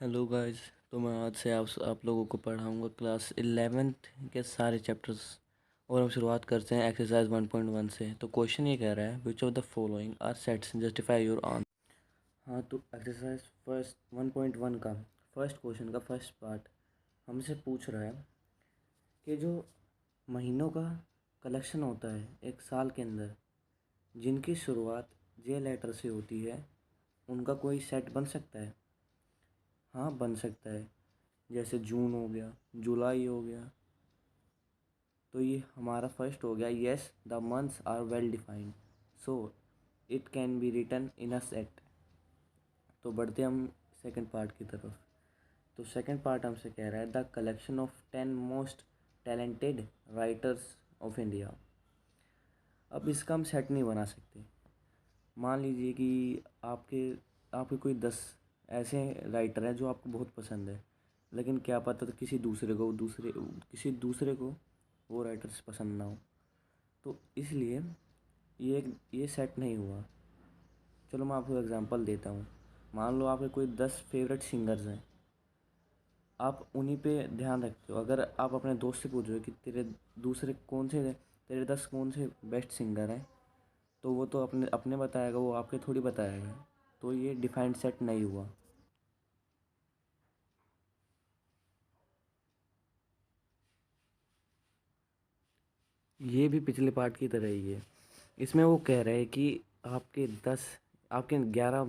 Hello guys. तो मैं आज से आप लोगों को पढ़ाऊंगा क्लास 11th के सारे चैप्टर्स। और हम शुरुआत करते हैं एक्सरसाइज 1.1 से। तो क्वेश्चन ये कह रहा है which of the following are sets justify your answer. हाँ, तो एक्सरसाइज फर्स्ट 1.1 का फर्स्ट क्वेश्चन का फर्स्ट पार्ट हमसे पूछ रहा है कि जो महीनों का कलेक्शन होता है एक साल के अंदर, जिनकी शुरुआत जे लेटर से होती है, उनका कोई सेट बन सकता है। हाँ, बन सकता है। जैसे जून हो गया, जुलाई हो गया। तो ये हमारा फर्स्ट हो गया। Yes, the months are well defined, so it can be written in a set. तो बढ़ते हम सेकंड पार्ट की तरफ। तो सेकंड पार्ट हमसे कह रहा है the collection of 10 most talented writers of India. अब इसका हम सेट नहीं बना सकते। मान लीजिए कि आपके आपके कोई 10 ऐसे राइटर हैं जो आपको बहुत पसंद है, लेकिन क्या पता तो किसी दूसरे को वो राइटर्स पसंद ना हो। तो इसलिए ये सेट नहीं हुआ। चलो मैं आपको एग्जांपल देता हूँ। मान लो आपके कोई 10 फेवरेट सिंगर्स हैं, आप उन्हीं पे ध्यान रखते हो। अगर आप अपने दोस्त से पूछो कि तेरे 10 कौन से बेस्ट सिंगर हैं, तो वो तो अपने अपने बताएगा, वो आपके थोड़ी बताएगा। तो ये डिफाइंड सेट नहीं हुआ। ये भी पिछले पार्ट की तरह ही है। इसमें वो कह रहे हैं कि आपके 11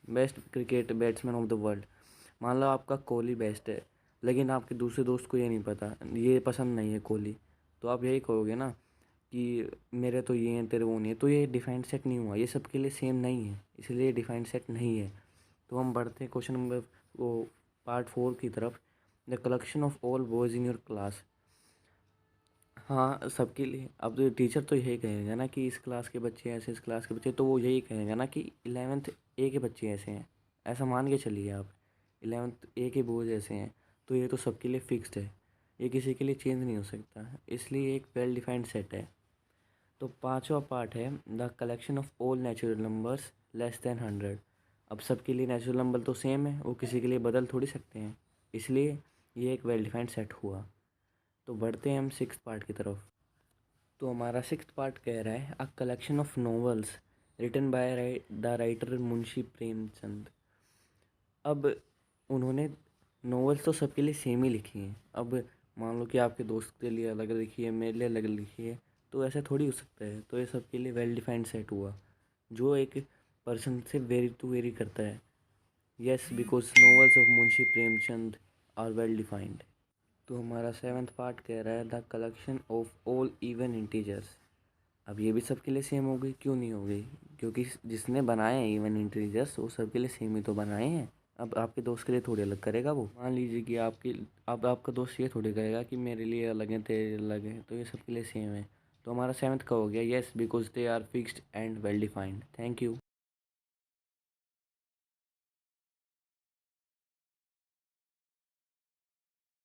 best cricket batsman of the world. मान लो आपका कोहली बेस्ट है, लेकिन आपके दूसरे दोस्त को ये नहीं पता, ये पसंद नहीं है कोहली। तो आप यही कहोगे ना कि मेरे तो ये हैं, तेरे वो नहीं है। तो ये डिफाइंड सेट नहीं हुआ, ये सबके लिए सेम नहीं है, इसलिए डिफाइंड सेट नहीं है। तो हम बढ़ते हैं क्वेश्चन नंबर वो पार्ट 4 की तरफ। The collection of all boys in your class. हाँ, सबके लिए। अब तो टीचर तो यही कहेगा ना कि इस क्लास के बच्चे ऐसे, इस क्लास के बच्चे, तो वो यही कहेगा ना कि 11th ए के बच्चे ऐसे हैं। ऐसा मान के चलिए आप, 11th ए के बॉयज़ ऐसे हैं। तो ये तो सबके लिए फिक्स्ड है, ये किसी के लिए चेंज नहीं हो सकता, इसलिए एक वेल डिफाइंड सेट है। तो पांचवा पार्ट है the collection of all natural numbers less than 100। अब सबके लिए नेचुरल नंबर तो सेम है, वो किसी के लिए बदल थोड़ी सकते हैं, इसलिए ये एक वेल डिफाइंड सेट हुआ। तो बढ़ते हैं हम सिक्स पार्ट की तरफ। तो हमारा सिक्स्थ पार्ट कह रहा है a collection of novels written by the writer Munshi Premchand. अब उन्होंने नॉवेल्स तो सबके लिए सेम ही लिखी हैं। अब मान लो कि आपके दोस्त के लिए अलग लिखी है, मेरे लिए अलग लिखी है, तो ऐसा थोड़ी हो सकता है। तो ये सबके लिए वेल डिफाइंड सेट हुआ, जो एक पर्सन से वेरी टू वेरी करता है। Yes, because novels of Munshi Premchand are well defined. तो हमारा सेवन्थ पार्ट कह रहा है the collection of all even integers. अब ये भी सबके लिए सेम हो गई, क्यों नहीं हो गई? क्योंकि जिसने बनाए हैं इवन इंटीजर्स, वो सबके लिए सेम ही तो बनाए हैं। अब आपके दोस्त के लिए थोड़ी अलग करेगा वो। मान लीजिए कि अब आपका दोस्त ये थोड़ी करेगा कि मेरे लिए अलग है, तेरे लिए अलग है। तो ये सबके लिए सेम है। तो हमारा सेवन्थ का हो गया yes, because they are fixed and well defined. Thank you.